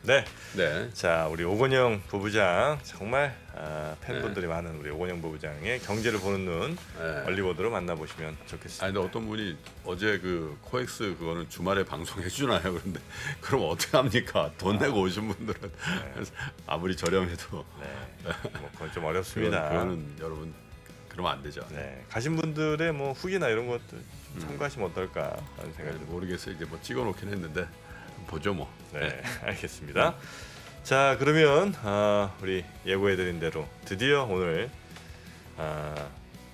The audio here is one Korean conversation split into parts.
네. 네. 자, 우리 오건영 부부장 정말 팬분들이 많은 우리 오건영 부부장의 경제를 보는 눈 네. 얼리버드로 만나보시면 좋겠습니다. 아니 근데 어떤 분이 어제 그 코엑스 그거는 주말에 방송해 주나요? 그런데 그럼 어떻게 합니까? 돈 내고 오신 분들은 아무리 저렴해도 네. 뭐 그건 좀 어렵습니다. 그거는 여러분 그러면 안 되죠. 네. 가신 분들의 뭐 후기나 이런 것도 좀 참고하시면 어떨까 하는 생각이 듭니다. 모르겠어요. 이제 뭐 찍어놓긴 했는데 보죠 뭐. 네, 알겠습니다. 자, 그러면 우리 예고해드린 대로 드디어 오늘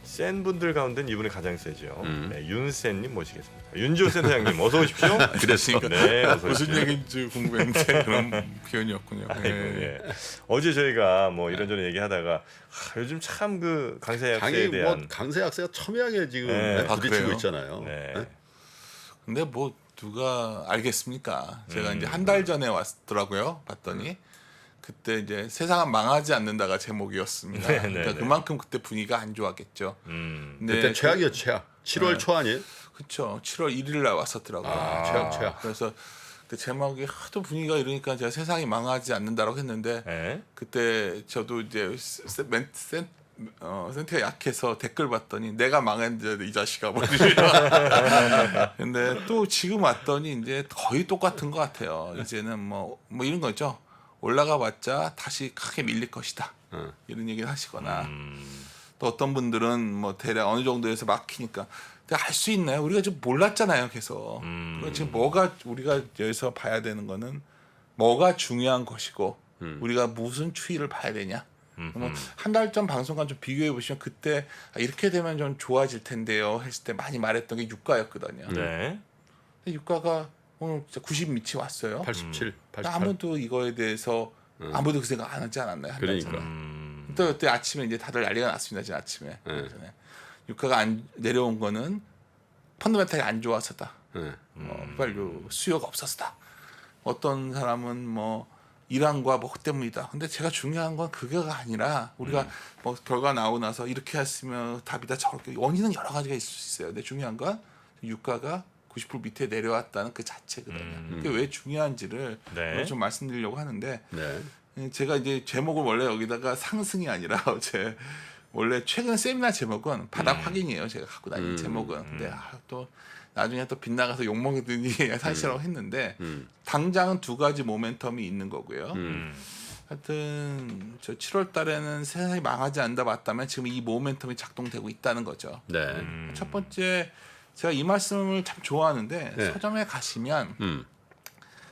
센 분들 가운데는 이분이 가장 세죠. 네, 윤센님 모시겠습니다. 윤지호 센터장님 어서 오십시오. 그랬으니까 네, 어서 무슨 오십시오. 얘기인지 궁금했는데 그런 표현이었군요. 아이고, 예. 어제 저희가 뭐 이런저런 얘기하다가 요즘 참 그 강세 학세에 강의 대한 뭐 강세 학세가 첨예하게 지금 네. 부딪히고 그래요? 있잖아요. 네. 근데 뭐 누가 알겠습니까? 제가 이제 한 달 전에 왔더라고요. 봤더니 그때 이제 세상은 망하지 않는다가 제목이었습니다. 네, 그러니까 네. 그만큼 그때 분위기가 안 좋았겠죠. 근데 그때 최악이었죠. 최악. 7월 초 아니에요? 그렇죠. 7월 1일 날 왔었더라고요. 최악. 그래서 그 제목이 하도 분위기가 이러니까 제가 세상이 망하지 않는다라고 했는데 네. 그때 저도 이제 센터가 약해서 댓글 봤더니 내가 망했는데 이 자식아 뭐 근데 또 지금 왔더니 이제 거의 똑같은 것 같아요. 이제는 뭐 이런 거죠. 올라가 봤자 다시 크게 밀릴 것이다. 이런 얘기를 하시거나 또 어떤 분들은 뭐 대략 어느 정도에서 막히니까 알 수 있나요? 우리가 지금 몰랐잖아요, 계속. 그러니까 지금 뭐가 우리가 여기서 봐야 되는 거는 뭐가 중요한 것이고 우리가 무슨 추이를 봐야 되냐. 한 달 전 방송과 좀 비교해 보시면 그때 이렇게 되면 좀 좋아질 텐데요 했을 때 많이 말했던 게 유가였거든요. 네. 근데 유가가 오늘 진짜 90 밑이 왔어요. 87, 88. 아무도 이거에 대해서 아무도 그 생각 안 하지 않았나요? 한 달 전에. 그러니까. 또 그때 아침에 이제 다들 난리가 났습니다. 지금 아침에. 전에. 유가가 안 내려온 거는 펀더멘탈이 안 좋아서다. 휘발유 수요가 없어서다. 어떤 사람은 뭐 이란과 뭐 때문이다. 근데 제가 중요한 건 그게가 아니라 우리가 뭐 결과 나오고 나서 이렇게 했으면 답이다 저렇게 원인은 여러 가지가 있을 수 있어요. 근데 중요한 건 유가가 90% 밑에 내려왔다는 그 자체거든요. 그게 왜 중요한지를 네. 좀 말씀드리려고 하는데 네. 제가 이제 제목을 원래 여기다가 상승이 아니라 어제 원래 최근 세미나 제목은 바닥 확인이에요. 제가 갖고 다니는 제목은. 근데 또 나중에 또 빗나가서 욕먹으더니 사실이라고 했는데 당장은 두 가지 모멘텀이 있는 거고요. 하여튼 저 7월 달에는 세상이 망하지 않다 봤다면 지금 이 모멘텀이 작동되고 있다는 거죠. 네. 첫 번째 제가 이 말씀을 참 좋아하는데 네. 서점에 가시면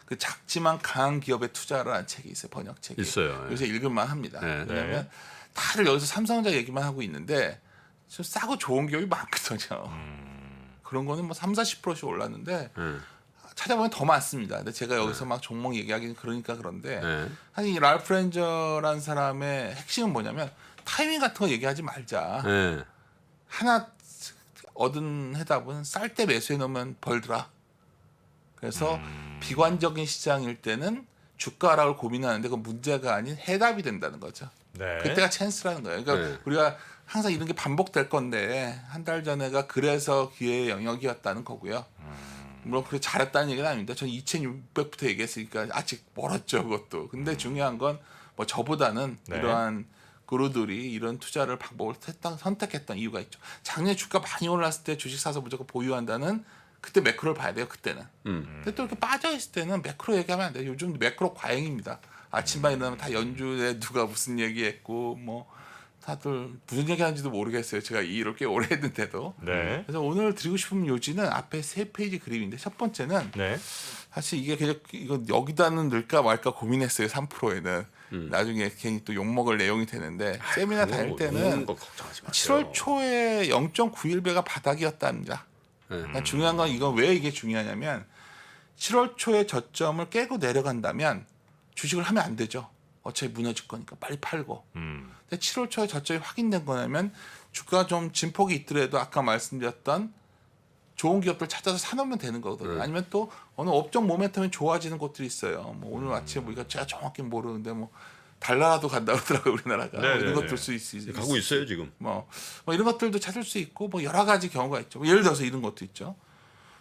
그 작지만 강한 기업에 투자라는 책이 있어요. 번역책이. 있어요. 요새 읽을만 합니다. 네. 왜냐하면 다들 여기서 삼성전자 얘기만 하고 있는데 좀 싸고 좋은 기업이 많거든요. 그런 거는 뭐 30-40%씩 올랐는데 찾아보면 더 많습니다. 근데 제가 여기서 막 종목 얘기하기는 그러니까 그런데 사실 이 랄프 렌저라는 사람의 핵심은 뭐냐면 타이밍 같은 거 얘기하지 말자. 네. 하나 얻은 해답은 쌀 때 매수해 놓으면 벌더라. 그래서 비관적인 시장일 때는 주가 하락을 고민하는데 그 문제가 아닌 해답이 된다는 거죠. 네. 그때가 찬스라는 거예요. 그러니까 네. 우리가 항상 이런 게 반복될 건데 한 달 전에가 그래서 기회의 영역이었다는 거고요. 물론 그래 잘했다는 얘기는 아닙니다. 저는 2,600부터 얘기했으니까 아직 멀었죠, 그것도. 근데 중요한 건 뭐 저보다는 네. 이러한 그루들이 이런 투자를 방법을 선택했던 이유가 있죠. 작년에 주가 많이 올랐을 때 주식 사서 무조건 보유한다는 그때 매크로를 봐야 돼요, 그때는. 근데 또 이렇게 빠져있을 때는 매크로 얘기하면 안 돼요. 요즘 매크로 과잉입니다. 아침만 일어나면 다 연준에 누가 무슨 얘기했고 뭐 다들 무슨 얘기하는지도 모르겠어요. 제가 이 일을 꽤 오래 했는데도. 네. 그래서 오늘 드리고 싶은 요지는 앞에 3페이지 그림인데 첫 번째는 네. 사실 이게 그냥 이거 여기다는 넣을까 말까 고민했어요. 3%에는 나중에 괜히 또 욕먹을 내용이 되는데 세미나 다닐 때는 거 걱정하지 마세요. 7월 초에 0.91배가 바닥이었답니다. 그러니까 중요한 건 이건 왜 이게 중요하냐면 7월 초에 저점을 깨고 내려간다면 주식을 하면 안 되죠. 어차피 무너질 거니까 빨리 팔고. 근데 7월 초에 저점이 확인된 거냐면 주가 좀 진폭이 있더라도 아까 말씀드렸던 좋은 기업들 찾아서 사놓으면 되는 거거든요. 아니면 또 어느 업종 모멘텀이 좋아지는 곳들이 있어요. 뭐 오늘 아침에 보니까 제가 정확히 모르는데 뭐 달나라도 간다 그러더라고요, 우리나라가. 네, 이런 네, 것들 네. 수 있어요. 가고 있어요 지금. 뭐 이런 것들도 찾을 수 있고 뭐 여러 가지 경우가 있죠. 뭐 예를 들어서 이런 것도 있죠.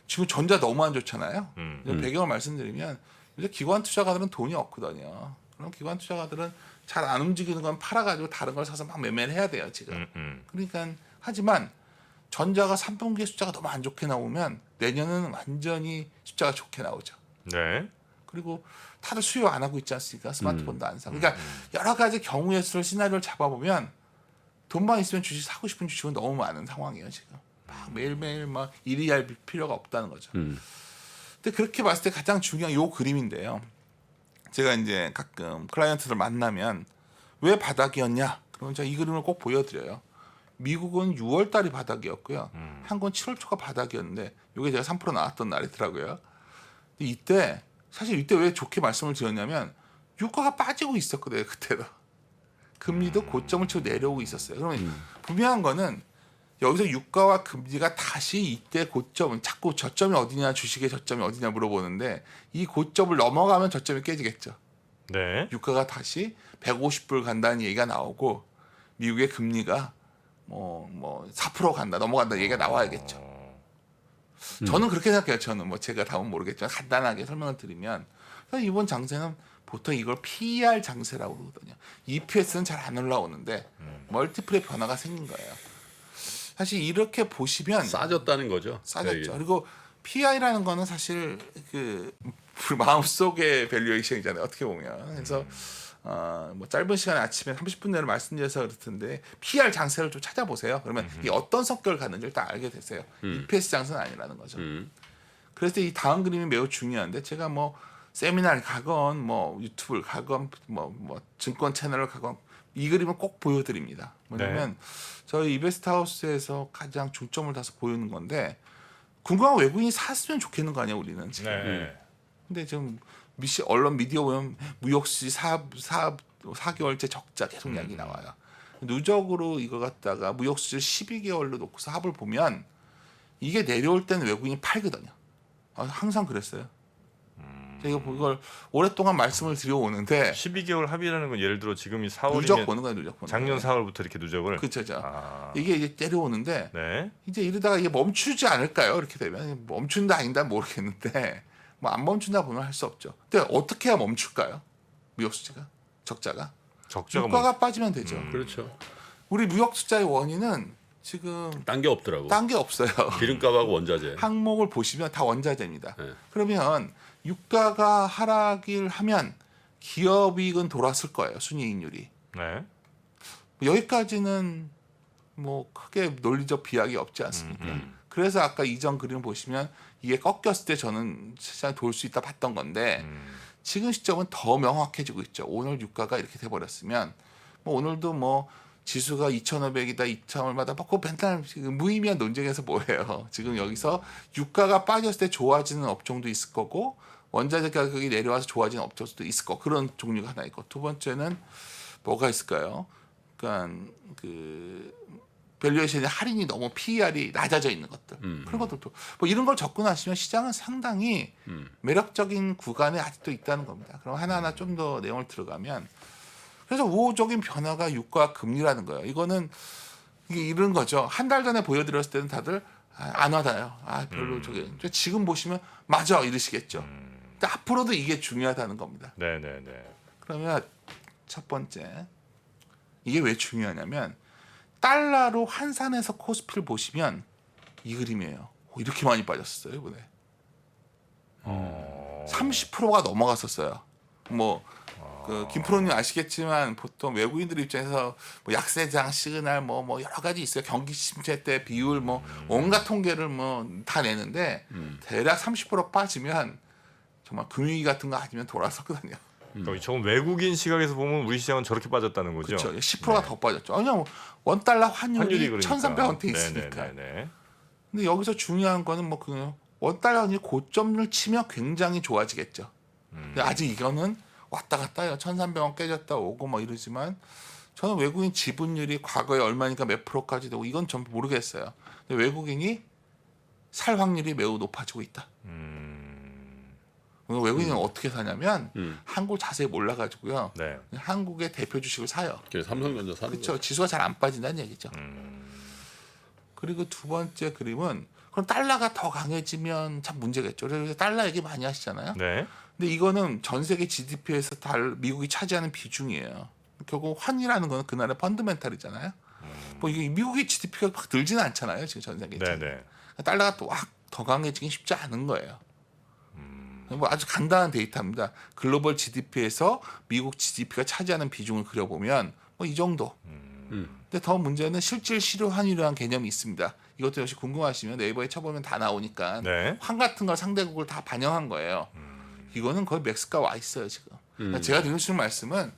지금 전자 너무 안 좋잖아요. 배경을 말씀드리면 이제 기관 투자가들은 돈이 없거든요. 그럼 기관 투자가들은 잘 안 움직이는 건 팔아가지고 다른 걸 사서 막 매매를 해야 돼요 지금. 그러니까 하지만 전자가 3분기에 숫자가 너무 안 좋게 나오면 내년은 완전히 숫자가 좋게 나오죠. 네. 그리고 다들 수요 안 하고 있지 않습니까? 스마트폰도 안 사. 그러니까 여러 가지 경우의 수를 시나리오를 잡아보면 돈만 있으면 주식 사고 싶은 주식은 너무 많은 상황이에요 지금. 막 매일매일 막 일이 할 필요가 없다는 거죠. 근데 그렇게 봤을 때 가장 중요한 요 그림인데요. 제가 이제 가끔 클라이언트들 만나면 왜 바닥이었냐? 그러면 제가 이 그림을 꼭 보여드려요. 미국은 6월 달이 바닥이었고요. 한국은 7월 초가 바닥이었는데 이게 제가 3% 나왔던 날이더라고요. 근데 이때 사실 이때 왜 좋게 말씀을 드렸냐면 유가가 빠지고 있었거든요. 그때도. 금리도 고점을 치고 내려오고 있었어요. 그러면 분명한 거는 여기서 유가와 금리가 다시 이때 고점은 자꾸 저점이 어디냐 주식의 저점이 어디냐 물어보는데 이 고점을 넘어가면 저점이 깨지겠죠. 네. 유가가 다시 150불 간다는 얘기가 나오고 미국의 금리가 뭐 4% 간다 넘어간다 얘기가 나와야겠죠. 저는 그렇게 생각해요. 저는 뭐 제가 답은 모르겠지만 간단하게 설명을 드리면 이번 장세는 보통 이걸 PER 장세라고 그러거든요. EPS는 잘 안 올라오는데 멀티플의 변화가 생긴 거예요. 사실 이렇게 보시면 싸졌다는 거죠. 싸졌죠. 그리고 PI라는 거는 사실 그 마음속의 밸류에이션이잖아요. 어떻게 보면. 그래서 뭐 짧은 시간에 아침에 30분 내로 말씀드려서 그럴 텐데 PR 장세를 좀 찾아보세요. 그러면 이 어떤 성격을 갖는지 일단 알게 되세요. EPS 장세는 아니라는 거죠. 그래서 이 다음 그림이 매우 중요한데 제가 뭐 세미나를 가건 뭐 유튜브를 가건 뭐 증권 채널을 가건 이 그림을 꼭 보여드립니다. 뭐냐면 저희 이베스트하우스에서 가장 중점을 둬서 보이는 건데 궁금한 외국인이 샀으면 좋겠는 거 아니야 우리는 지금. 네. 근데 지금 언론 미디어 보면 무역수지 4개월째 적자 계속 이야기 나와요. 누적으로 이거 갖다가 무역수지 12개월로 놓고서 합을 보면 이게 내려올 때는 외국인이 팔거든요. 항상 그랬어요. 제가 이걸 오랫동안 말씀을 드려오는데 12개월 합의라는 건 예를 들어 지금이 4월이면 누적 보는 거예요. 누적 보는 작년 거예요. 4월부터 이렇게 누적을. 그렇죠. 아. 이게 이제 내려오는데 네. 이제 이러다가 이게 멈추지 않을까요? 이렇게 되면 멈춘다 아닌다 모르겠는데 뭐 안 멈춘다 보면 할 수 없죠. 근데 어떻게 해야 멈출까요? 무역 수지가 적자가 적자가 유가가 빠지면 되죠. 그렇죠. 우리 무역 숫자의 원인은 지금 딴 게 없더라고. 딴 게 없어요. 기름값하고 원자재. 항목을 보시면 다 원자재입니다. 네. 그러면 유가가 하락을 하면 기업이익은 돌았을 거예요. 순이익률이. 네. 여기까지는 뭐 크게 논리적 비약이 없지 않습니까? 그래서 아까 이전 그림 보시면 이게 꺾였을 때 저는 시장이 돌 수 있다 봤던 건데 지금 시점은 더 명확해지고 있죠. 오늘 유가가 이렇게 돼버렸으면 뭐 오늘도 뭐 지수가 2,500이다 2,000얼마다 그 맨날 무의미한 논쟁에서 뭐예요. 지금 여기서 유가가 빠졌을 때 좋아지는 업종도 있을 거고 원자재 가격이 내려와서 좋아지는 업종도 있을 거 그런 종류가 하나 있고 두 번째는 뭐가 있을까요? 그러니까 그 밸류에이션의 할인이 너무 PER이 낮아져 있는 것들 그런 것들도 뭐 이런 걸 접근하시면 시장은 상당히 매력적인 구간에 아직도 있다는 겁니다. 그럼 하나하나 좀 더 내용을 들어가면 그래서 우호적인 변화가 유가 금리라는 거예요. 이거는 이게 이런 거죠. 한 달 전에 보여드렸을 때는 다들 안 와닿아요. 별로 저게 지금 보시면 맞아 이러시겠죠. 근데 앞으로도 이게 중요하다는 겁니다. 네네네. 그러면 첫 번째 이게 왜 중요하냐면 달러로 환산해서 코스피를 보시면 이 그림이에요. 이렇게 많이 빠졌었어요 이번에. 30%가 넘어갔었어요. 뭐 그 김프로님 아시겠지만 보통 외국인들 입장에서 뭐 약세장 시그널 뭐 여러 가지 있어요. 경기 침체 때 비율 뭐 온갖 통계를 뭐 다 내는데 대략 30% 빠지면 정말 금융위기 같은 거 아니면 돌아섰거든요. 그럼 저건 외국인 시각에서 보면 우리 시장은 저렇게 빠졌다는 거죠. 그렇죠. 10%가 더 빠졌죠. 왜냐면 원달러 환율이 그러니까. 1,300원대 있으니까. 네네네. 근데 여기서 중요한 거는 뭐 그 원달러 환율 고점을 치면 굉장히 좋아지겠죠. 근데 아직 이거는 왔다 갔다 해요. 1,300원 깨졌다 오고 뭐 이러지만 저는 외국인 지분율이 과거에 얼마니까 몇 프로까지 되고 이건 전 모르겠어요. 근데 외국인이 살 확률이 매우 높아지고 있다. 외국인은 어떻게 사냐면 한국 자세히 몰라가지고요. 네. 한국의 대표 주식을 사요. 그래서 삼성전자 사는 그렇죠. 거. 지수가 잘 안 빠진다는 얘기죠. 그리고 두 번째 그림은 그럼 달러가 더 강해지면 참 문제겠죠. 그래서 달러 얘기 많이 하시잖아요. 네. 근데 이거는 전 세계 GDP에서 미국이 차지하는 비중이에요. 결국 환이라는 거는 그 나라의 펀드멘탈이잖아요. 뭐 이게 미국의 GDP가 막 늘지는 않잖아요. 지금 전 세계. 네네. 달러가 또 확 더 강해지긴 쉽지 않은 거예요. 뭐 아주 간단한 데이터입니다. 글로벌 GDP에서 미국 GDP가 차지하는 비중을 그려보면 뭐 이 정도. 근데 더 문제는 실질 실효 환율이라는 개념이 있습니다. 이것도 역시 궁금하시면 네이버에 쳐보면 다 나오니까 네. 환 같은 걸 상대국을 다 반영한 거예요. 이거는 거의 맥스가 와 있어요 지금. 그러니까 제가 드리는 말씀은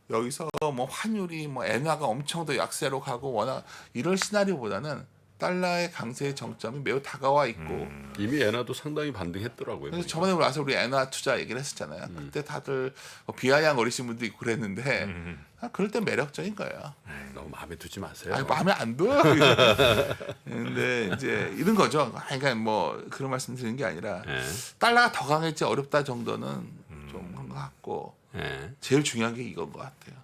여기서 뭐 환율이 뭐 엔화가 엄청 더 약세로 가고 워낙 이럴 시나리오보다는 달러의 강세의 정점이 매우 다가와 있고 이미 엔화도 상당히 반등했더라고요. 그래서 저번에 와서 우리 엔화 투자 얘기를 했었잖아요. 그때 다들 뭐 비아냥거리신 분도 있고 그랬는데 그럴 땐 매력적인 거예요. 너무 마음에 두지 마세요. 아니, 마음에 안 들어요. 근데 이제 이런 거죠. 그러니까 뭐 그런 말씀 드리는 게 아니라 예. 달러가 더 강해지 어렵다 정도는 좀 한 것 같고 예. 제일 중요한 게 이건 것 같아요.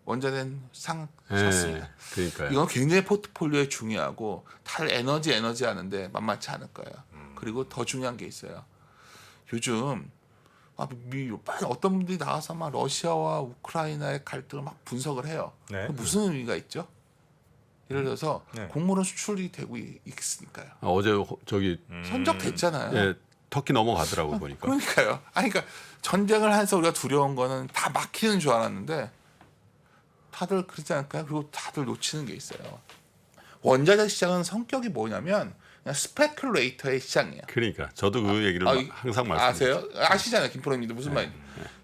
원자된 상 샀습니다. 그러니까요. 이건 굉장히 포트폴리오에 중요하고 다들 에너지 하는데 만만치 않을 거예요. 그리고 더 중요한 게 있어요. 요즘 어떤 분들이 나와서 막 러시아와 우크라이나의 갈등을 막 분석을 해요. 네. 무슨 의미가 있죠? 예를 들어서 네. 곡물은 수출이 되고 있으니까요. 어제 저기 선적됐잖아요. 예, 터키 넘어가더라고 보니까. 그러니까요. 아니 그러니까 전쟁을 해서 우리가 두려운 거는 다 막히는 줄 알았는데 다들 그러지 않을까요? 그리고 다들 놓치는 게 있어요. 원자재 시장은 성격이 뭐냐면 그냥 스페큘레이터의 시장이에요. 그러니까 저도 그 얘기를 항상 말씀드려요. 아세요? 아시잖아요, 김프로님도 무슨 말인지.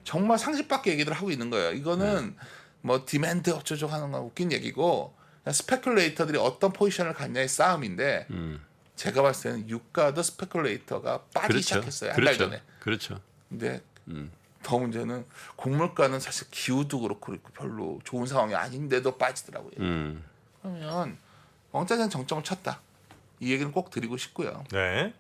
정말 상식 밖의 얘기들 하고 있는 거예요. 이거는 뭐 디맨드 어쩌고 하는 건 웃긴 얘기고 그냥 스페큘레이터들이 어떤 포지션을 갖냐의 싸움인데 제가 봤을 때는 유가도 스페큘레이터가 빠지기 시작했어요. 한 달 전에. 그렇죠. 근데 더 문제는 곡물가는 사실 기후도 그렇고 별로 좋은 상황이 아닌데도 빠지더라고요. 그러면 원자재는 정점을 쳤다. 이 얘기는 꼭 드리고 싶고요. 네.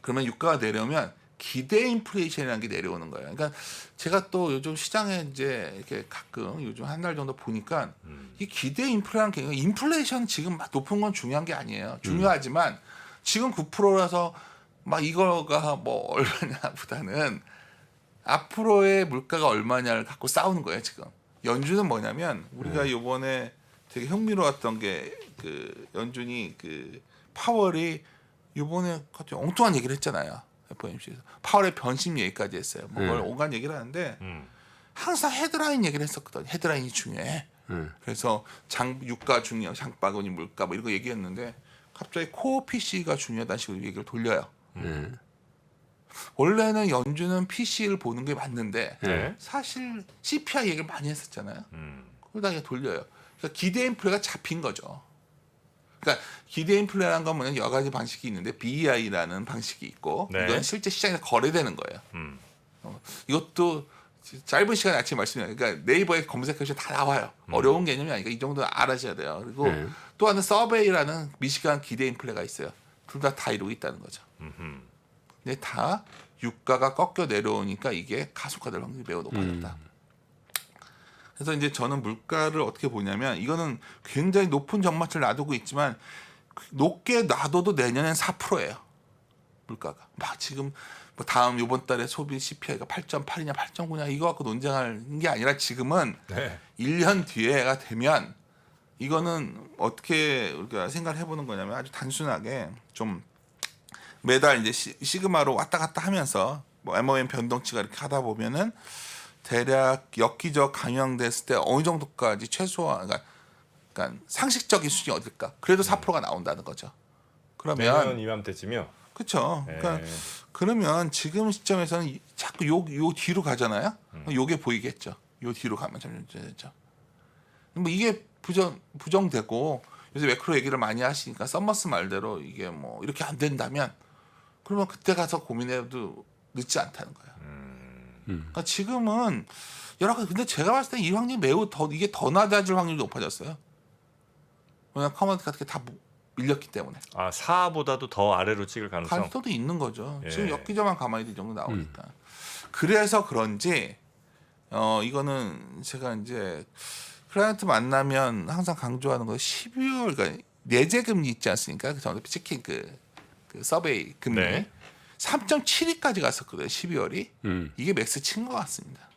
그러면 유가가 내려오면 기대 인플레이션이라는 게 내려오는 거예요. 그러니까 제가 또 요즘 시장에 이제 이렇게 가끔 요즘 한 달 정도 보니까 이 기대 인플레라는 게 인플레이션 지금 막 높은 건 중요한 게 아니에요. 중요하지만 지금 9%라서 막 이거가 뭐 얼마냐보다는 앞으로의 물가가 얼마냐를 갖고 싸우는 거예요 지금. 연준은 뭐냐면 우리가 이번에 되게 흥미로웠던 게 그 연준이 그 파월이 이번에 갑자기 엉뚱한 얘기를 했잖아요. FOMC에서 파월의 변심 얘기까지 했어요. 뭐 그걸 온갖 얘기를 하는데 항상 헤드라인 얘기를 했었거든. 헤드라인이 중요해. 그래서 유가 중요, 장바구니 물가 뭐 이런 거 얘기했는데 갑자기 코어 PC가 중요하다는 식으로 얘기를 돌려요. 원래는 연준은 PC를 보는 게 맞는데 네. 사실 CPI 얘기를 많이 했었잖아요. 그러다 이게 돌려요. 그러니까 기대 인플레가 잡힌 거죠. 그러니까 기대 인플레라는 건 뭐냐면 여러 가지 방식이 있는데 BEI라는 방식이 있고 네. 이건 실제 시장에서 거래되는 거예요. 이것도 짧은 시간에 아침에 말씀드려요. 그러니까 네이버에 검색하시면 다 나와요. 어려운 개념이 아니니까 이 정도는 알아셔야 돼요. 그리고 또 하나는 서베이라는 미시간 기대 인플레가 있어요. 둘 다 이루고 있다는 거죠. 근데 다 유가가 꺾여 내려오니까 이게 가속화될 확률이 매우 높아졌다. 그래서 이제 저는 물가를 어떻게 보냐면 이거는 굉장히 높은 정마치를 놔두고 있지만 높게 놔둬도 내년엔 4%예요. 물가가. 막 지금 뭐 다음 이번 달에 소비 CPI가 8.8이냐 8.9냐 이거 갖고 논쟁하는 게 아니라 지금은 네. 1년 뒤에가 되면 이거는 어떻게 우리가 생각을 해보는 거냐면 아주 단순하게 좀 매달 이제 시그마로 왔다 갔다 하면서 뭐 MOM 변동치가 이렇게 하다 보면은 대략 엽기적 강형됐을 때 어느 정도까지 최소한 그러니까 상식적인 수준이 어딜까? 그래도 4%가 나온다는 거죠. 내년 그러면 이맘때쯤이요. 그렇죠. 그러니까 네. 그러면 지금 시점에서는 자꾸 요 뒤로 가잖아요. 요게 보이겠죠. 요 뒤로 가면 점점 뭐 이게 부정되고 요새 매크로 얘기를 많이 하시니까 썸머스 말대로 이게 뭐 이렇게 안 된다면 그러면 그때 가서 고민해도 늦지 않다는 거예요. 그러니까 지금은 여러 가지 근데 제가 봤을 때 이 확률이 이게 더 낮아질 확률이 높아졌어요. 왜냐면 커머디 같은 게 다 밀렸기 때문에. 아 4보다도 더 아래로 찍을 가능성. 가능성도 있는 거죠. 예. 지금 엽기적만 가만히 이 정도 나오니까. 그래서 그런지 이거는 제가 이제 클라이언트 만나면 항상 강조하는 거 12월 그러니까 내재 금리 있지 않습니까? 그 전에 찍힌 그 서베이 금리. 네. 3.72까지 갔었거든요. 12월이. 이게 맥스 친 것 같습니다.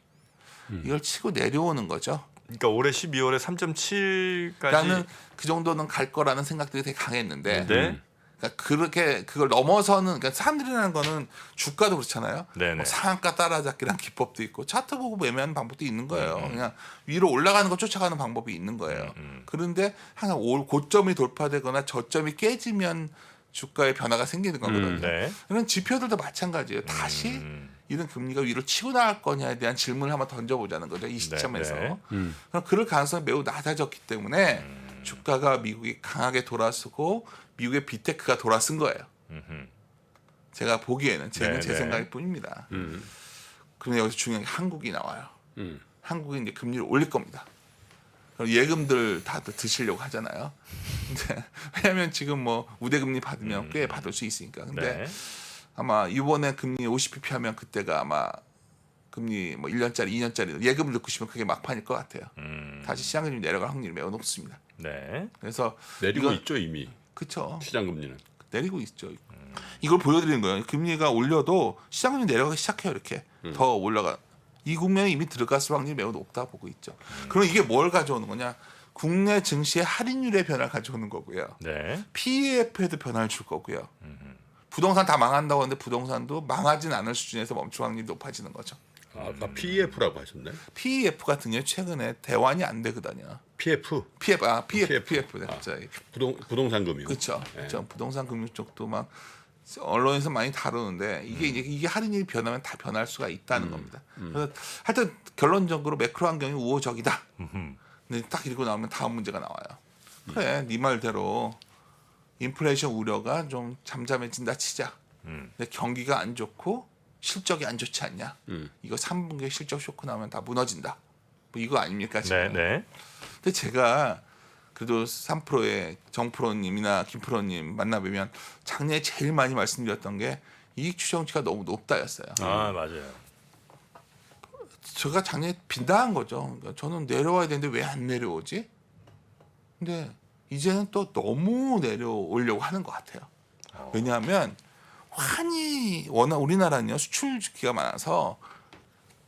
이걸 치고 내려오는 거죠. 그러니까 올해 12월에 3.7까지 라는 그 정도는 갈 거라는 생각들이 되게 강했는데 네. 그러니까 그렇게 그걸 넘어서는 그러니까 사람들이라는 거는 주가도 그렇잖아요. 네네. 뭐 상한가 따라잡기란 기법도 있고 차트 보고 매매하는 방법도 있는 거예요. 그냥 위로 올라가는 거 쫓아가는 방법이 있는 거예요. 그런데 항상 고점이 돌파되거나 저점이 깨지면 주가의 변화가 생기는 거거든요. 네. 이런 지표들도 마찬가지예요. 다시 이런 금리가 위로 치고 나갈 거냐에 대한 질문을 한번 던져보자는 거죠. 이 시점에서. 네. 그럼 그럴 가능성이 매우 낮아졌기 때문에 주가가 미국이 강하게 돌아서고 미국의 빅테크가 돌아선 거예요. 제가 보기에는 제 네. 생각일 뿐입니다. 그런데 여기서 중요한 게 한국이 나와요. 한국이 이제 금리를 올릴 겁니다. 그럼 예금들 다들 드시려고 하잖아요. 근데 왜냐하면 지금 뭐 우대금리 받으면 꽤 받을 수 있으니까. 근데 네. 아마 이번에 금리 50bp 하면 그때가 아마 금리 뭐 1년짜리, 2년짜리 예금을 넣고 싶으면 그게 막판일 것 같아요. 다시 시장금리 내려갈 확률이 매우 높습니다. 네. 그래서 내리고 이건- 있죠 이미 그렇죠. 시장 금리는. 내리고 있죠. 이걸 보여드리는 거예요. 금리가 올려도 시장금리 내려가기 시작해요. 이렇게 더 올라가. 이 국면에 이미 들어갔을 확률이 매우 높다 보고 있죠. 그럼 이게 뭘 가져오는 거냐? 국내 증시의 할인율의 변화를 가져오는 거고요. 네. PEF에도 변화를 줄 거고요. 부동산 다 망한다고 하는데 부동산도 망하진 않을 수준에서 멈출 확률이 높아지는 거죠. 아까 PEF라고 하셨네. PEF 같은 경우 최근에 대환이 안 되거든요. PF PF. 네, 아. 갑자기. 부동산 금융. 그렇죠. 네. 부동산 금융 쪽도 막 언론에서 많이 다루는데 이게 할인율이 변하면 다 변할 수가 있다는 겁니다. 그래서 하여튼 결론적으로 매크로 환경이 우호적이다. 근데 딱 읽고 나오면 다음 문제가 나와요. 그래, 네 말대로 인플레이션 우려가 좀 잠잠해진다 치자. 근데 경기가 안 좋고 실적이 안 좋지 않냐? 이거 3분기에 실적 쇼크 나면 다 무너진다. 뭐 이거 아닙니까 네. 지금? 네. 근데 제가 그래도 3프로의 정프로님이나 김프로님 만나뵈면 작년에 제일 많이 말씀드렸던 게 이익 추정치가 너무 높다였어요. 아, 맞아요. 제가 작년에 빈다한 거죠. 그러니까 저는 내려와야 되는데 왜 안 내려오지? 근데 이제는 또 너무 내려오려고 하는 것 같아요. 왜냐하면 환이 워낙 우리나라는요 수출기가 많아서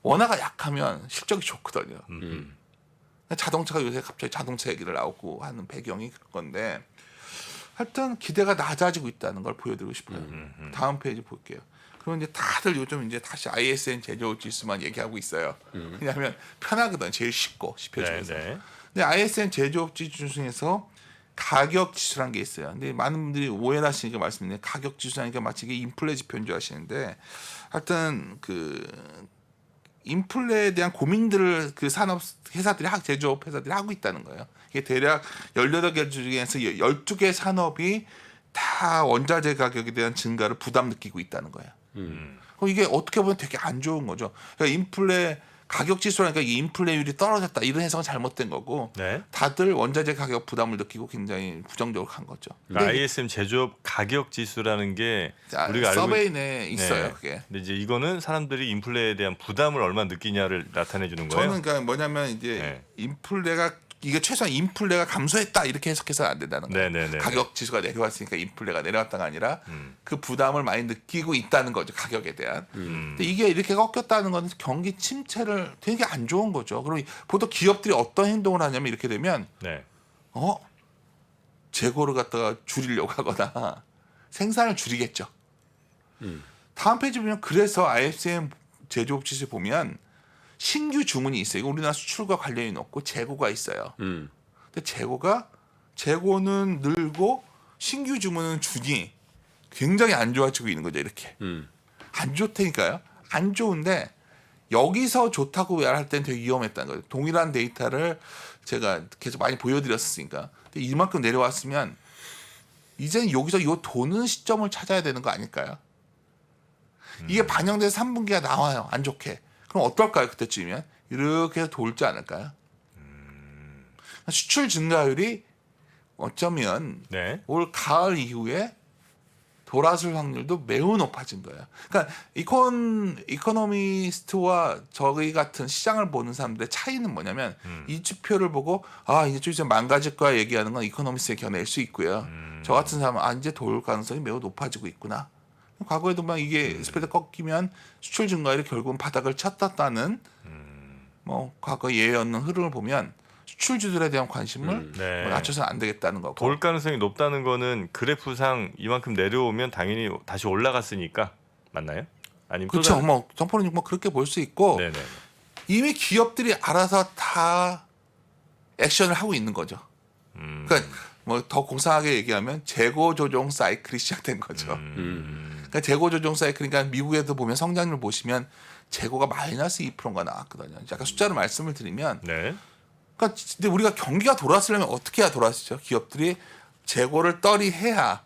원화가 약하면 실적이 좋거든요. 자동차가 요새 갑자기 자동차 얘기를 나오고 하는 배경이 그런 건데 하여튼 기대가 낮아지고 있다는 걸 보여드리고 싶어요. 다음 페이지 볼게요. 그럼 이제 다들 요즘 이제 다시 ISM 제조업 지수만 얘기하고 있어요. 왜냐하면 편하거든, 제일 쉽고 지표 네. 중에서. 네. 근데 ISM 제조업 지수 중에서 가격 지수라는 게 있어요. 근데 많은 분들이 오해를 하시니까 말씀드리는데 가격 지수라니까 마치 이게 인플레 지표인 줄 아시는데 하여튼 그 인플레에 대한 고민들을 그 산업 회사들이 제조업 회사들이 하고 있다는 거예요. 이게 대략 18개 중에서 12개 산업이 다 원자재 가격에 대한 증가를 부담 느끼고 있다는 거예요. 그럼 이게 어떻게 보면 되게 안 좋은 거죠. 그러니까 인플레 가격 지수라니까 이 인플레율이 떨어졌다 이런 해석은 잘못된 거고 네. 다들 원자재 가격 부담을 느끼고 굉장히 부정적으로 간 거죠. 그러니까 근데 ISM 제조업 가격 지수라는 게 자, 우리가 알고 서베이 내에 있어요. 네. 그게. 근데 이제 이거는 사람들이 인플레에 대한 부담을 얼마나 느끼냐를 나타내 주는 거예요. 저는 그러니까 뭐냐면 이제 네. 인플레가 이게 최소한 인플레가 감소했다 이렇게 해석해서는 안 된다는 거예요. 네네네. 가격 지수가 내려왔으니까 인플레가 내려왔다가 아니라 그 부담을 많이 느끼고 있다는 거죠, 가격에 대한. 근데 이게 이렇게 꺾였다는 건 경기 침체를 되게 안 좋은 거죠. 그리고 보통 기업들이 어떤 행동을 하냐면 이렇게 되면 네. 재고를 갖다가 줄이려고 하거나 생산을 줄이겠죠. 다음 페이지 보면 그래서 ISM 제조업 지수 보면 신규 주문이 있어요. 이거 우리나라 수출과 관련이 높고 재고가 있어요. 근데 재고는 늘고 신규 주문은 주니 굉장히 안 좋아지고 있는 거죠. 이렇게 안 좋다니까요. 안 좋은데 여기서 좋다고 할 때는 되게 위험했다는 거예요. 동일한 데이터를 제가 계속 많이 보여드렸으니까. 근데 이만큼 내려왔으면 이제는 여기서 이 도는 시점을 찾아야 되는 거 아닐까요? 이게 반영돼서 3분기가 나와요. 안 좋게. 그럼 어떨까요? 그때쯤이면 이렇게 해서 돌지 않을까요? 수출 증가율이 어쩌면 네. 올 가을 이후에 돌아설 확률도 매우 높아진 거예요. 그러니까 이코노미스트와 저희 같은 시장을 보는 사람들의 차이는 뭐냐면 이 지표를 보고 이제 좀 있으면 망가질 거야 얘기하는 건 이코노미스트의 견해일 수 있고요. 저 같은 사람은 이제 돌 가능성이 매우 높아지고 있구나 과거에도 막 이게 스프레드 꺾이면 수출 증가율이 결국은 바닥을 쳤다는 뭐 과거 예외 없는 흐름을 보면 수출주들에 대한 관심을 네. 뭐 낮춰서는 안 되겠다는 거고. 돌 가능성이 높다는 거는 그래프상 이만큼 내려오면 당연히 다시 올라갔으니까 맞나요? 아니면 또 그렇죠. 다른- 뭐 정포는 뭐 그렇게 볼 수 있고 네네. 이미 기업들이 알아서 다 액션을 하고 있는 거죠. 그러니까 뭐 더 공상하게 얘기하면 재고 조정 사이클이 시작된 거죠. 그러니까 재고 조정 사이클, 그러니까 미국에도 보면 성장률 보시면 재고가 마이너스 2%가 나왔거든요. 약간 숫자로 말씀을 드리면, 네. 그러니까 근데 우리가 경기가 돌아서려면 어떻게 해야 돌아서죠? 기업들이 재고를 떨이해야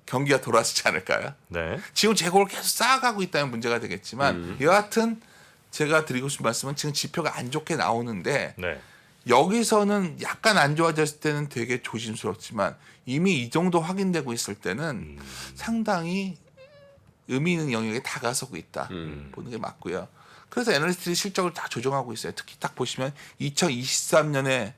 경기가 돌아서지 않을까요? 네. 지금 재고를 계속 쌓아가고 있다면 문제가 되겠지만 여하튼 제가 드리고 싶은 말씀은 지금 지표가 안 좋게 나오는데 네. 여기서는 약간 안 좋아졌을 때는 되게 조심스럽지만 이미 이 정도 확인되고 있을 때는 상당히 의미 있는 영역에 다가서고 있다 보는 게 맞고요. 그래서 애널리스트들이 실적을 다 조정하고 있어요. 특히 딱 보시면 2023년에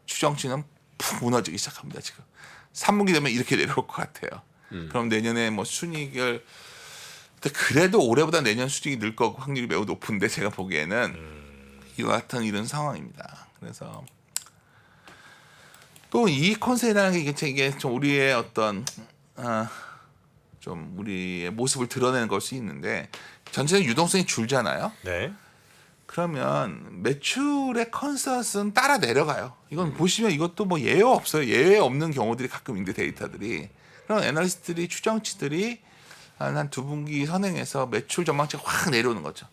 추정치는 푹 무너지기 시작합니다. 지금 3분기 되면 이렇게 내려올 것 같아요. 그럼 내년에 뭐 순이익을 근데 그래도 올해보다 내년 수익이 늘 거고 확률이 매우 높은데 제가 보기에는 이와 같은 이런 상황입니다. 그래서 또 이 컨셉이라는 게 이게 좀 우리의 어떤 좀 우리의 모습을 드러내는 걸 수 있는데 전체적인 유동성이 줄잖아요. 네. 그러면 매출의 컨센서스는 따라 내려가요. 이건 보시면 이것도 뭐 예외 없어요. 예외 없는 경우들이 가끔 있는데 데이터들이. 그럼 애널리스트들이 추정치들이 한 두 분기 선행해서 매출 전망치가 확 내려오는 거죠.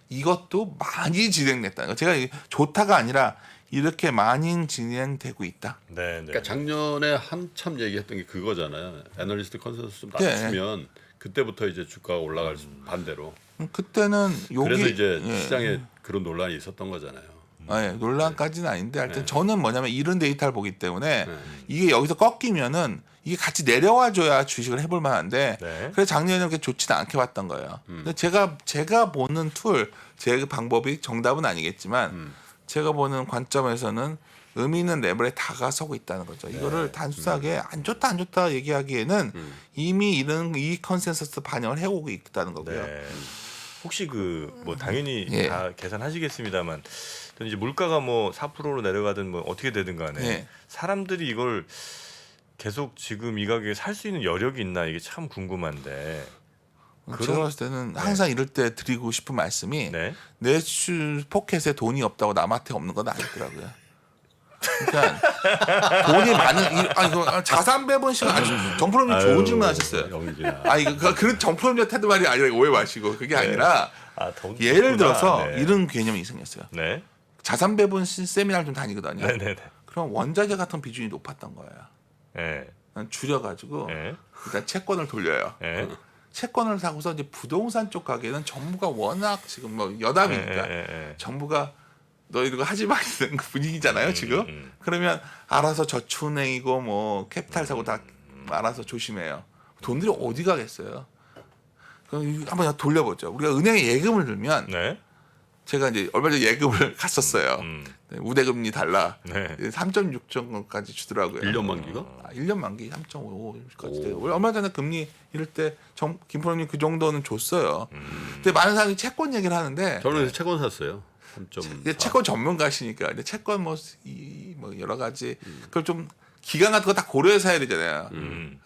이것도 많이 진행됐다는 거. 제가 좋다가 아니라 이렇게 많이 진행되고 있다. 네. 네. 그러니까 작년에 한참 얘기했던 게 그거잖아요. 애널리스트 컨센서스 좀 네. 낮추면 그때부터 이제 주가가 올라갈 반대로. 그때는 요게 그래서 이제 예. 시장에 그런 논란이 있었던 거잖아요. 예, 논란까지는 아닌데 하여튼 저는 뭐냐면 이런 데이터를 보기 때문에 네. 이게 여기서 꺾이면은 이게 같이 내려와 줘야 주식을 해볼 만한데 네. 그래서 작년에는 그렇게 좋지는 않게 봤던 거예요. 근데 제가 보는 툴, 제 방법이 정답은 아니겠지만 제가 보는 관점에서는 의미 있는 레벨에 다가서고 있다는 거죠. 이거를 단순하게 안 좋다 얘기하기에는 이미 이 컨센서스 반영을 해오고 있다는 거고요. 네. 혹시 그 뭐 당연히 예. 다 계산하시겠습니다만 또 이제 물가가 뭐 4%로 내려가든 뭐 어떻게 되든 간에 예. 사람들이 이걸 계속 지금 이 가격에 살 수 있는 여력이 있나 이게 참 궁금한데. 제가 봤을 때는 항상 이럴 때 드리고 싶은 말씀이 네. 내출 포켓에 돈이 없다고 남한테 없는 건 아니더라고요. 그러니까 돈이 많은 이거 자산 배분식 아주 정프로님 좋은 질문 하셨어요. 영익이나. 이거 그런 정프로님 태도 말이 아니라 오해 마시고 그게 아니라 더 예를 깊구나. 들어서 네. 이런 개념이 생겼어요. 네. 자산 배분 세미나를 좀 다니거든요. 네, 네, 네. 그럼 원자재 같은 비중이 높았던 거예요. 네. 줄여가지고 네. 일단 채권을 돌려요. 네. 채권을 사고서 이제 부동산 쪽 가게는 정부가 워낙 지금 뭐 여담이니까 네. 정부가 너 이거 하지 마 이런 분위기잖아요 지금. 그러면 알아서 저축은행이고 뭐 캐피탈 사고 다 알아서 조심해요. 돈들이 어디 가겠어요? 그럼 한번 돌려보죠. 우리가 은행에 예금을 들면 네. 제가 이제 얼마 전에 예금을 갔었어요. 네, 우대금리 달라. 네. 3.6까지 주더라고요. 1년 만기가? 1년 만기 3.5까지 돼요. 얼마 전에 금리 이럴 때 김프로님 그 정도는 줬어요. 근데 많은 사람이 채권 얘기를 하는데 저는 채권 샀어요. 3.4. 이제 채권 전문가시니까 이제 채권 뭐 여러 가지 그걸 좀 기간 같은 거 다 고려해서 해야 되잖아요.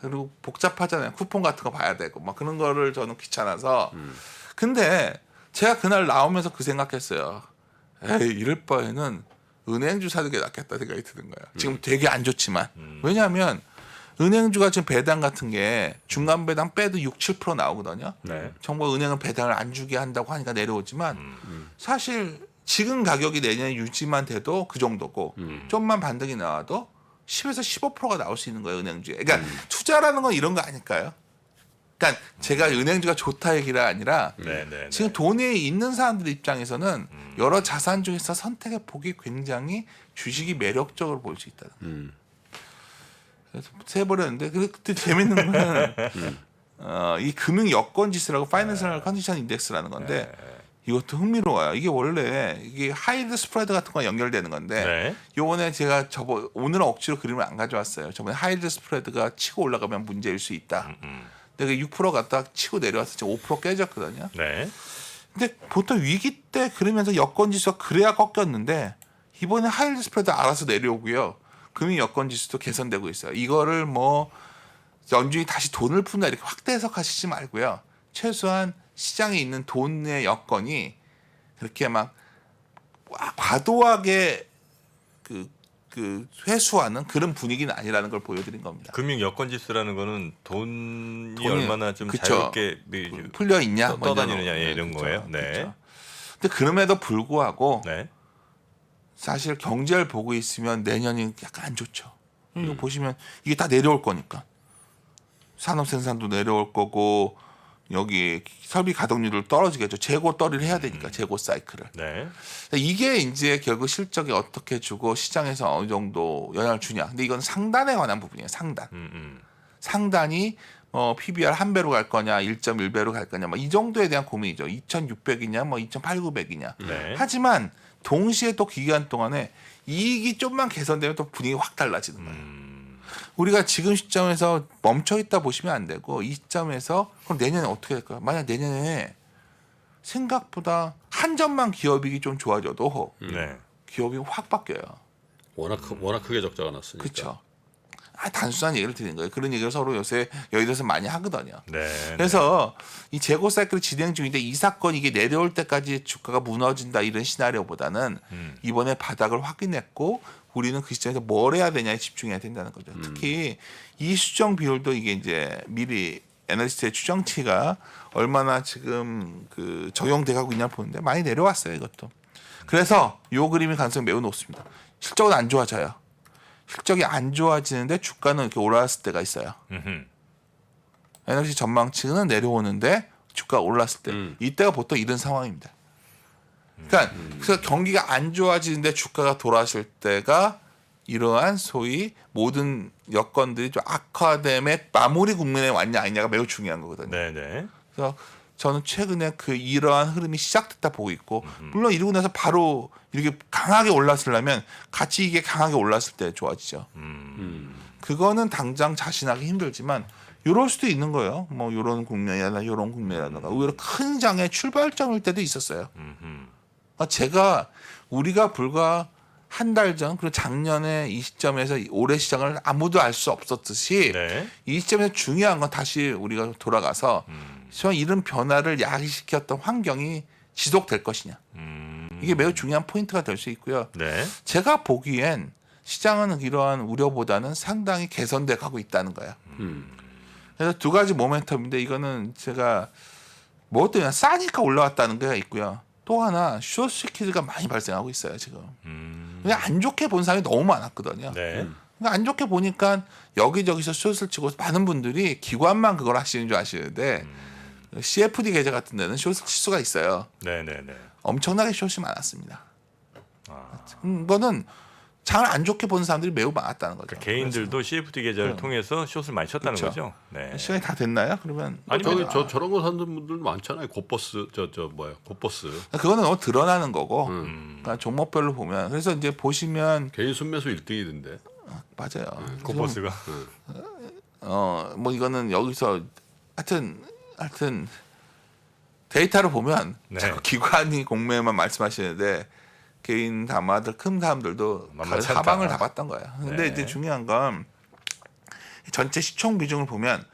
그리고 복잡하잖아요. 쿠폰 같은 거 봐야 되고 막 그런 거를 저는 귀찮아서. 근데 제가 그날 나오면서 그 생각했어요. 에이 이럴 바에는 은행주 사는 게 낫겠다 생각이 드는 거예요. 지금 되게 안 좋지만 왜냐하면 은행주가 지금 배당 같은 게 중간 배당 빼도 6, 7% 나오거든요. 네. 정부가 은행은 배당을 안 주게 한다고 하니까 내려오지만 사실 지금 가격이 내년에 유지만 돼도 그 정도고 좀만 반등이 나와도 10에서 15%가 나올 수 있는 거예요 은행주에. 그러니까 투자라는 건 이런 거 아닐까요? 그러니까 제가 은행주가 좋다 얘기가 아니라 네. 네. 지금 돈이 있는 사람들 입장에서는 여러 자산 중에서 선택해 보기 굉장히 주식이 매력적으로 보일 수 있다는. 그래서 세버렸는데 그때 재밌는 거는 이 금융 여건 지수라고 파이낸셜 컨디션 인덱스라는 건데 이것도 흥미로워요. 이게 원래 이게 하이드 스프레드 같은 거 연결되는 건데 네. 요번에 제가 오늘은 억지로 그림을 안 가져왔어요. 저번에 하이드 스프레드가 치고 올라가면 문제일 수 있다. 내가 6% 갔다 치고 내려왔을 때 5% 깨졌거든요. 네. 근데 보통 위기 때 그러면서 여건 지수가 그래야 꺾였는데 이번에 하이힐드 스프레드 알아서 내려오고요. 금융 여건 지수도 개선되고 있어요. 이거를 뭐 연준이 다시 돈을 푼다 이렇게 확대 해석하시지 말고요. 최소한 시장에 있는 돈의 여건이 그렇게 막 과도하게 그 회수하는 그런 분위기는 아니라는 걸 보여드린 겁니다. 금융 여건 지수라는 거는 돈이 돈이- 얼마나 좀 그쵸. 자유롭게 풀려 있냐, 떠다니느냐 이런 그쵸, 거예요. 네. 그쵸. 근데 그럼에도 불구하고 네. 사실 경제를 보고 있으면 내년이 약간 안 좋죠. 이거 보시면 이게 다 내려올 거니까 산업 생산도 내려올 거고 여기 설비 가동률도 떨어지겠죠. 재고 떨이를 해야 되니까 재고 사이클을. 네. 이게 이제 결국 실적에 어떻게 주고 시장에서 어느 정도 영향을 주냐. 근데 이건 상단에 관한 부분이에요. 상단. 상단이 PBR 한 배로 갈 거냐, 1.1배로 갈 거냐, 뭐 이 정도에 대한 고민이죠. 2,600이냐, 뭐 2,800이냐. 네. 하지만 동시에 또 기간 동안에 이익이 좀만 개선되면 또 분위기 확 달라지는 거예요. 우리가 지금 시점에서 멈춰 있다 보시면 안 되고 이 시점에서 그럼 내년에 어떻게 될까요? 만약 내년에 생각보다 한 점만 기업이익이 좀 좋아져도 네. 기업이 확 바뀌어요. 워낙 크게 적자가 났으니까. 그렇죠. 단순한 얘기를 드리는 거예요. 그런 얘기를 서로 요새 여의도에서 많이 하거든요. 네. 그래서 이 재고 사이클이 진행 중인데 이 사건이 이게 내려올 때까지 주가가 무너진다 이런 시나리오보다는 이번에 바닥을 확인했고 우리는 그 시점에서 뭘 해야 되냐에 집중해야 된다는 거죠. 특히 이 수정 비율도 이게 이제 미리 애널리스트의 추정치가 얼마나 지금 그 적용돼 가고 있냐 보는데 많이 내려왔어요 이것도. 그래서 요 그림의 가능성이 매우 높습니다. 실적은 안 좋아져요. 실적이 안 좋아지는데 주가는 이렇게 올라왔을 때가 있어요. 에너지 전망치는 내려오는데 주가가 올랐을 때 이때가 보통 이런 상황입니다. 그러니까 그래서 경기가 안 좋아지는데 주가가 돌아설 때가 이러한 소위 모든 여건들이 좀 악화됨의 마무리 국면에 왔냐 아니냐가 매우 중요한 거거든요. 네, 네. 그래서 저는 최근에 그 이러한 흐름이 시작됐다 보고 있고 물론 이러고 나서 바로 이렇게 강하게 올랐으려면 같이 이게 강하게 올랐을 때 좋아지죠. 그거는 당장 자신하기 힘들지만 이럴 수도 있는 거예요. 뭐 이런 국면이나 이런 국면이라든가 의외로 큰 장의 출발점일 때도 있었어요. 제가 우리가 불과 한 달 전 그리고 작년에 이 시점에서 올해 시장을 아무도 알 수 없었듯이 네. 이 시점에서 중요한 건 다시 우리가 돌아가서 이런 변화를 야기시켰던 환경이 지속될 것이냐. 이게 매우 중요한 포인트가 될 수 있고요. 네. 제가 보기엔 시장은 이러한 우려보다는 상당히 개선돼 가고 있다는 거예요. 그래서 두 가지 모멘텀인데 이거는 제가 뭐 때문에 싸니까 올라왔다는 게 있고요. 또 하나 숏스퀴즈가 많이 발생하고 있어요 지금. 그냥 안 좋게 본 사람이 너무 많았거든요. 네. 그러니까 안 좋게 보니까 여기저기서 숏을 치고 많은 분들이 기관만 그걸 하시는 줄 아시는데 CFD 계좌 같은 데는 숏을 칠 수가 있어요. 네, 네, 네. 엄청나게 숏이 많았습니다. 이거는 장을 안 좋게 보는 사람들이 매우 많았다는 거죠. 그러니까 개인들도 CFD 계좌를 통해서 숏을 많이 쳤다는 그렇죠. 거죠. 네. 시간이 다 됐나요? 그러면 아니, 저런 거 사는 분들 많잖아요. 곧버스 곧버스. 그거는 드러나는 거고 그러니까 종목별로 보면 그래서 이제 보시면 개인 순매수 1등이던데. 맞아요. 고버스가. 뭐 이거는 여기서 하여튼 데이터를 보면 네. 자꾸 기관이 공매만 말씀하시는데 개인 담화들 큰 사람들도 만만치 않다. 하방을 잡았던 거예요. 근데 네. 이제 중요한 건 전체 시총 비중을 보면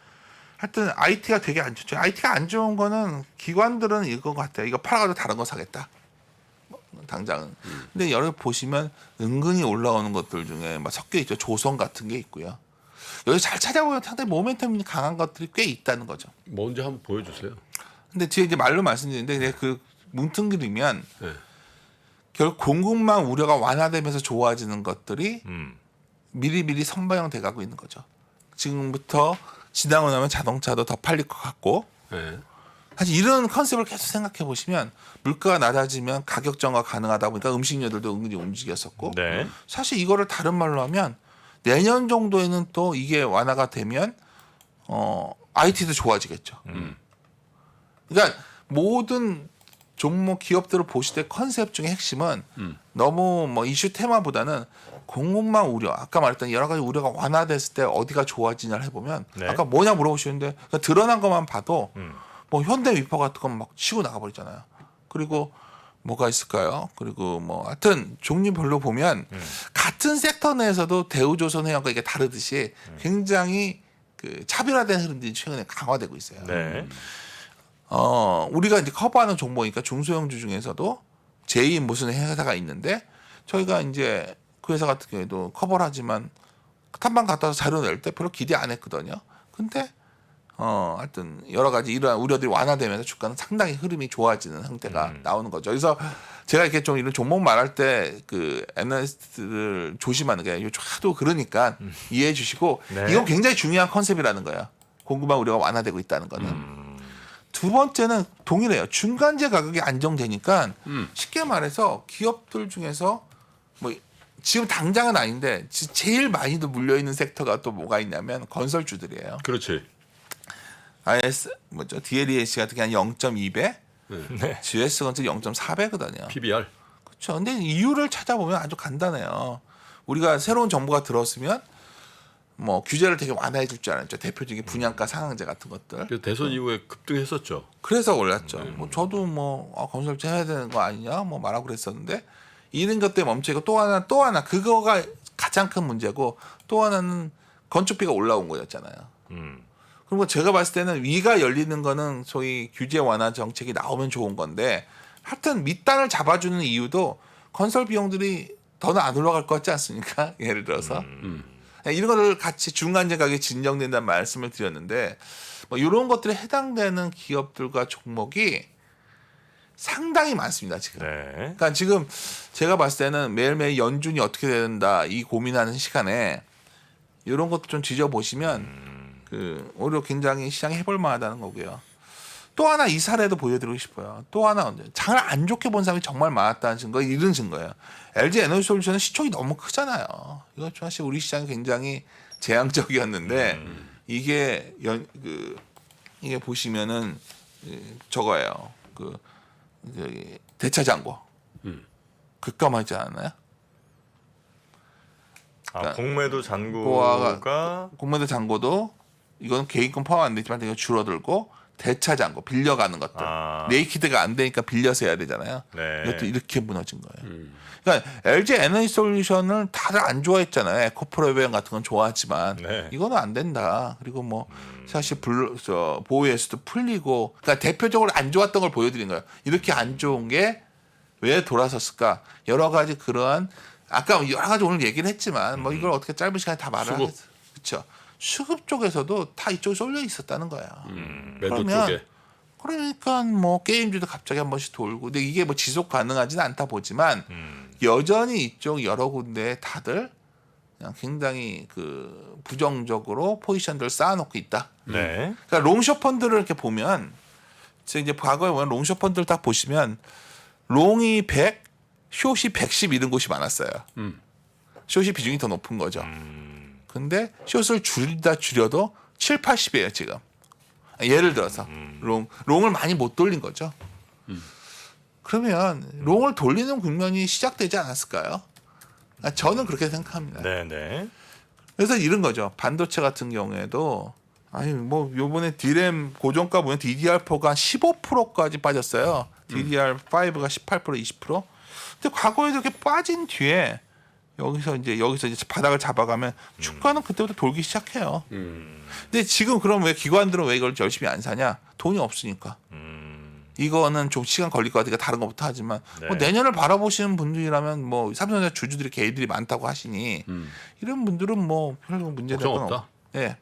하여튼 IT가 되게 안 좋죠. IT가 안 좋은 거는 기관들은 이거 같아요. 이거 팔아가지고 다른 거 사겠다. 당장은. 근데 여러 보시면 은근히 올라오는 것들 중에 막 섞여 있죠. 조선 같은 게 있고요. 여기 잘 찾아보면 상당히 모멘텀이 강한 것들이 꽤 있다는 거죠. 뭔지 한번 보여주세요. 근데 뒤에 이제 말로 말씀드리는데 그냥 그 뭉뚱그리면 네. 결국 공급망 우려가 완화되면서 좋아지는 것들이 미리미리 선반영돼 가고 있는 거죠. 지금부터 지나고 나면 자동차도 더 팔릴 것 같고 네. 사실 이런 컨셉을 계속 생각해 보시면 물가가 낮아지면 가격 정화 가능하다 보니까 음식료들도 은근히 움직였었고 네. 사실 이거를 다른 말로 하면 내년 정도에는 또 이게 완화가 되면 IT도 좋아지겠죠. 그러니까 모든 종목 기업들을 보실 때 컨셉 중에 핵심은 너무 뭐 이슈 테마보다는 공급망 우려, 아까 말했던 여러 가지 우려가 완화됐을 때 어디가 좋아지냐를 해보면 네. 아까 뭐냐 물어보시는데 그냥 드러난 것만 봐도 음. 뭐 현대 위퍼 같은 건 막 치고 나가버리잖아요. 그리고 뭐가 있을까요? 그리고 뭐 하여튼 종류별로 보면 같은 섹터 내에서도 대우조선해양과 이게 다르듯이 굉장히 그 차별화된 흐름들이 최근에 강화되고 있어요. 네. 우리가 이제 커버하는 종목이니까 중소형주 중에서도 제2 무슨 회사가 있는데 저희가 이제 그 회사 같은 경우에도 커버를 하지만 탐방 갔다 와서 자료 낼 때 별로 기대 안 했거든요. 근데 하여튼 여러 가지 이러한 우려들이 완화되면서 주가는 상당히 흐름이 좋아지는 형태가 나오는 거죠. 그래서 제가 이렇게 좀 이런 종목 말할 때 그 애널리스트를 조심하는 게 하도 그러니까 이해해 주시고 네. 이건 굉장히 중요한 컨셉이라는 거예요. 공급망 우려가 완화되고 있다는 거는. 두 번째는 동일해요. 중간재 가격이 안정되니까 쉽게 말해서 기업들 중에서 뭐 지금 당장은 아닌데 제일 많이도 물려 있는 섹터가 또 뭐가 있냐면 건설주들이에요. 그렇지. IS 뭐죠? DLEAC 같은 게 한 0.2배, 네. GS 건설 0.4배거든요. PBR. 그렇죠. 근데 이유를 찾아보면 아주 간단해요. 우리가 새로운 정부가 들었으면 뭐 규제를 되게 완화해 줄 줄 알았죠. 대표적인 분양가 상한제 같은 것들. 그래서 대선 이후에 급등했었죠. 그래서 올랐죠. 뭐 저도 뭐 건설주 해야 되는 거 아니냐 뭐 말하고 그랬었는데 이런 것 때문에 멈추고 또 하나 그거가 가장 큰 문제고 또 하나는 건축비가 올라온 거였잖아요. 그리고 제가 봤을 때는 위가 열리는 거는 소위 규제 완화 정책이 나오면 좋은 건데 하여튼 밑단을 잡아주는 이유도 건설 비용들이 더는 안 올라갈 것 같지 않습니까? 예를 들어서 이런 거를 같이 중간재 가격이 진정된다는 말씀을 드렸는데 뭐 이런 것들에 해당되는 기업들과 종목이 상당히 많습니다 지금. 네. 그러니까 지금 제가 봤을 때는 매일매일 연준이 어떻게 된다 이 고민하는 시간에 이런 것도 좀 지져보시면 그 오히려 굉장히 시장이 해볼 만하다는 거고요. 또 하나 이 사례도 보여드리고 싶어요. 또 하나 장을 안 좋게 본 사람이 정말 많았다는 증거 이런 증거예요. LG 에너지솔루션은 시총이 너무 크잖아요. 이거 사실 우리 시장이 굉장히 재앙적이었는데 이게 이게 보시면은 저거예요. 그 대차장고 급감하지 않았나요? 공매도 잔고가 공매도 잔고도 이건 개인권 포함 안 되지만 되게 줄어들고 대차 잔고 빌려가는 것들 네이키드가 안 되니까 빌려서 해야 되잖아요. 네. 이것도 이렇게 무너진 거예요. 그러니까 LG 에너지솔루션을 다들 안 좋아했잖아요. 에코프로비언 같은 건 좋아하지만 네. 이거는 안 된다. 그리고 뭐 사실 보호에서도 풀리고 그러니까 대표적으로 안 좋았던 걸 보여드린 거예요. 이렇게 안 좋은 게 왜 돌아섰을까? 여러 가지 그러한 아까 여러 가지 오늘 얘기를 했지만 뭐 이걸 어떻게 짧은 시간에 다 말을 하겠어요. 그렇죠. 수급 쪽에서도 다 이쪽에 쏠려 있었다는 거야. 매도 쪽에. 그러니까 뭐 게임주도 갑자기 한 번씩 돌고 근데 이게 뭐 지속 가능하지는 않다 보지만 여전히 이쪽 여러 군데 다들 그냥 굉장히 그 부정적으로 포지션들을 쌓아놓고 있다. 네. 그러니까 롱숏 펀드를 이렇게 보면 제가 이제 과거에 보면 롱숏 펀드를 딱 보시면 롱이 100, 숏이 110 이런 곳이 많았어요. 숏이 비중이 더 높은 거죠. 근데 숏을 줄여도 7, 80이에요 지금. 예를 들어서 롱을 많이 못 돌린 거죠. 그러면 롱을 돌리는 국면이 시작되지 않았을까요? 저는 그렇게 생각합니다. 네, 네. 그래서 이런 거죠. 반도체 같은 경우에도 아니 뭐 요번에 DRAM 고정가 보면 DDR4가 한 15%까지 빠졌어요. DDR5가 18%, 20%. 근데 과거에 이렇게 빠진 뒤에 여기서 이제 바닥을 잡아가면 주가는 그때부터 돌기 시작해요. 근데 지금 그럼 왜 기관들은 왜 이걸 열심히 안 사냐? 돈이 없으니까. 이거는 좀 시간 걸릴 것 같으니까 다른 것부터 하지만 네. 뭐 내년을 바라보시는 분들이라면 뭐 삼성전자 주주들이 개인들이 많다고 하시니 이런 분들은 뭐 별 문제될 건 걱정 없다. 예.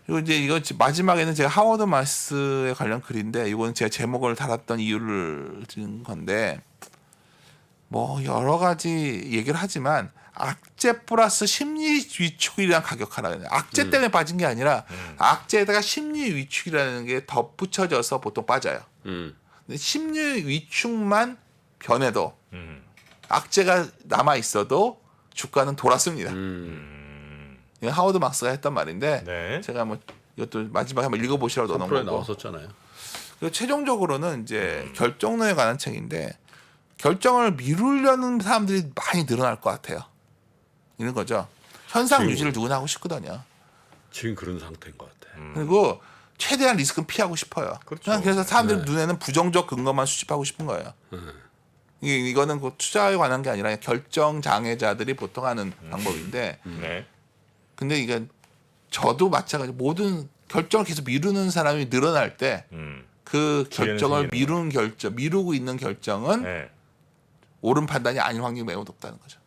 그리고 이제 이거 마지막에는 제가 하워드 마스에 관련 글인데 이거는 제가 제목을 달았던 이유를 든 건데 뭐 여러 가지 얘기를 하지만 악재 플러스 심리 위축이라는 가격하라는 악재 때문에 빠진 게 아니라 악재에다가 심리 위축이라는 게 덧붙여져서 보통 빠져요. 근데 심리 위축만 변해도 악재가 남아 있어도 주가는 돌았습니다. 이건 하워드 막스가 했던 말인데 네. 제가 뭐 이것도 마지막에 한번 읽어보시라고 넣어놓은 프로에 거고. 나왔었잖아요. 그리고 최종적으로는 이제 결정론에 관한 책인데 결정을 미루려는 사람들이 많이 늘어날 것 같아요. 이런 거죠. 현상 지금- 유지를 누구나 하고 싶거든요. 지금 그런 상태인 것 같아. 그리고 최대한 리스크는 피하고 싶어요. 그렇죠. 그래서 사람들 눈에는 부정적 근거만 수집하고 싶은 거예요. 이거는 그 투자에 관한 게 아니라 결정 장애자들이 보통 하는 방법인데, 네. 근데 이게 저도 마찬가지. 모든 결정을 계속 미루는 사람이 늘어날 때 그 기회는 결정을 생기는 미루고 있는 결정은 네. 옳은 판단이 아닌 확률이 매우 높다는 거죠.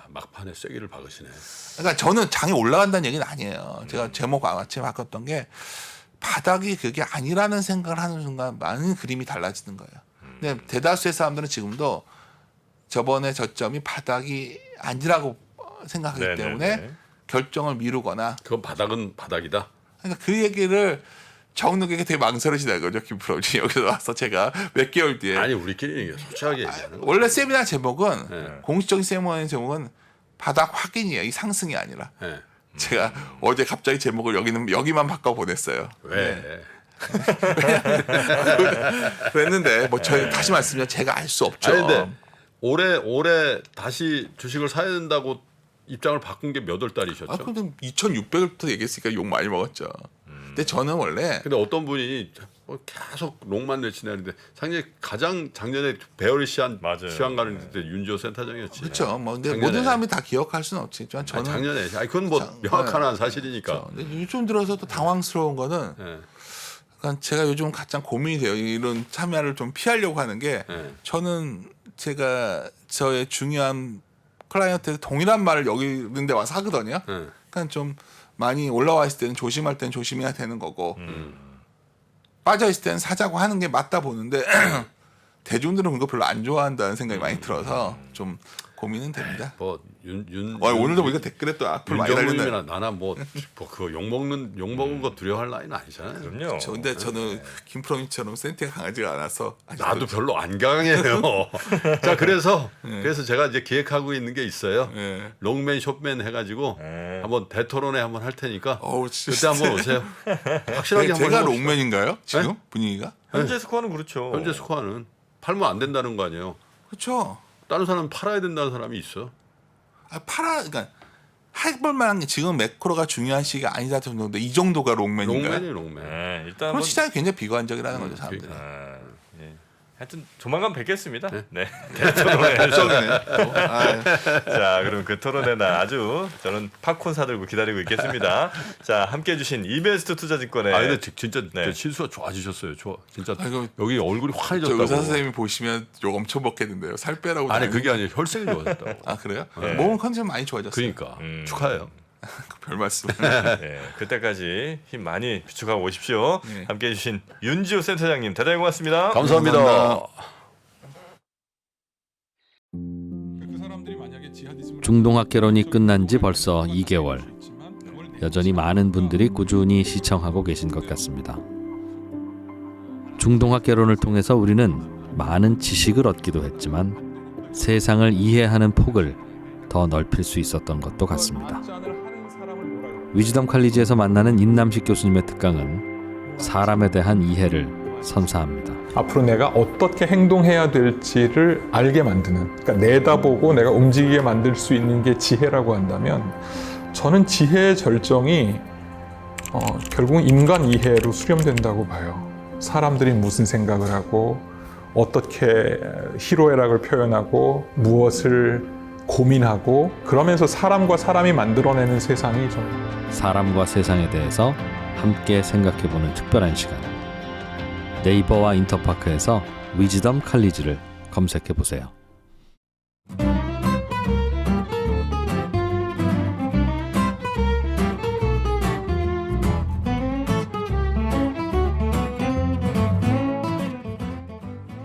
막판에 쐐기를 박으시네. 그러니까 저는 장이 올라간다는 얘기는 아니에요. 제가 제목 아침에 바꿨던 게 바닥이 그게 아니라는 생각을 하는 순간 많은 그림이 달라지는 거예요. 근데 대다수의 사람들은 지금도 저번에 저점이 바닥이 아니라고 생각하기 네네네. 때문에 결정을 미루거나, 그건 바닥은 바닥이다. 그러니까 그 얘기를 적는 게 되게 망설여지는 거죠. 김프로님 여기서 와서 제가 몇 개월 뒤에 아니 우리끼리 솔직하게 얘기하는 거. 원래 세미나 제목은 네. 공식적인 세미나 제목은 바닥 확인이에요. 이 상승이 아니라. 네. 제가 어제 갑자기 제목을 여기만 바꿔 보냈어요. 왜? 그랬는데 뭐 저희 다시 말씀드리면 제가 알 수 없죠. 아니 근데 올해 다시 주식을 사야 된다고 입장을 바꾼 게 몇 월 달이셨죠? 아 근데 2,600원부터 얘기했으니까 욕 많이 먹었죠. 근데 저는 원래 근데 어떤 분이 계속 롱만 내치는데 상당히 가장 작년에 배열이 시한 맞아요. 시간 가는 때 윤지호 센터장이었지. 그렇죠. 뭐 근데 작년에. 모든 사람이 다 기억할 수는 없지만 아니, 저는 작년에 아니 그건 뭐 명확한 사실이니까. 그렇죠. 근데 요즘 들어서 또 당황스러운 거는 예. 그러니까 제가 요즘 가장 고민이 돼요. 이런 참여를 좀 피하려고 하는 게 저는 제가 저의 중요한 클라이언트한테 동일한 말을 여기 있는 데 와서 하거든요. 예. 그러니까 좀 많이 올라와 있을 때는 조심할 때는 조심해야 되는 거고 빠져 있을 때는 사자고 하는 게 맞다 보는데 대중들은 그거 별로 안 좋아한다는 생각이 많이 들어서 좀 고민은 됩니다. 오늘도 보니까 댓글에 또 악플 많이 달렸네. 윤정님이나 나나 뭐 그거 욕 먹은 거 두려워할 나이는 아니잖아요. 그럼요. 근데 저는 김프로님처럼 센티가 강하지가 않아서 나도 별로 안 강해요. 자 그래서 제가 이제 기획하고 있는 게 있어요. 예. 롱맨 숏맨 해가지고 한번 대토론회 한번 할 테니까 어우, 그때 한번 오세요. 확실하게 한번 제가 해봅시다. 롱맨인가요? 지금 네? 분위기가? 현재 스코어는 그렇죠. 현재 스코어는 팔면 안 된다는 거 아니에요. 그렇죠. 다른 사람 팔아야 된다는 사람이 있어. 그러니까 해볼 만한 게 지금 매크로가 중요한 시기가 아니다 정도인데 이 정도가 롱맨인가요? 롱맨이 롱맨. 네, 일단 그럼 한번 시장이 굉장히 비관적이라는 거죠 사람들이. 아, 예. 하여튼 조만간 뵙겠습니다. 네. 네. 대토론회. 걱정이네. 자, 그럼 그 토론회 날 아주 저는 팝콘 사들고 기다리고 있겠습니다. 자, 함께 해주신 이베스트 투자증권의 아 근데 진짜 네. 실수가 좋아지셨어요. 진짜 아이고, 여기 얼굴이 저 환해졌다고. 의사 선생님이 보시면 욕 엄청 먹겠는데요. 살 빼라고. 아니 다니는- 그게 아니라 혈색이 좋아졌다고. 아 그래요? 네. 몸은 컨디션 많이 좋아졌어요. 그러니까 축하해요. 별 말씀. 네, 그때까지 힘 많이 비축하고 오십시오. 네. 함께 해주신 윤지호 센터장님 대단히 고맙습니다. 감사합니다. 감사합니다. 중동학개론이 끝난 지 벌써 2개월. 여전히 많은 분들이 꾸준히 시청하고 계신 것 같습니다. 중동학개론을 통해서 우리는 많은 지식을 얻기도 했지만 세상을 이해하는 폭을 더 넓힐 수 있었던 것도 같습니다. 위즈덤 칼리지에서 만나는 인남식 교수님의 특강은 사람에 대한 이해를 선사합니다. 앞으로 내가 어떻게 행동해야 될지를 알게 만드는, 그러니까 내다보고 내가 움직이게 만들 수 있는 게 지혜라고 한다면 저는 지혜의 절정이 결국은 인간 이해로 수렴된다고 봐요. 사람들이 무슨 생각을 하고 어떻게 희로애락을 표현하고 무엇을 고민하고 그러면서 사람과 사람이 만들어내는 세상이 저는 사람과 세상에 대해서 함께 생각해보는 특별한 시간. 네이버와 인터파크에서 위즈덤 칼리지를 검색해보세요.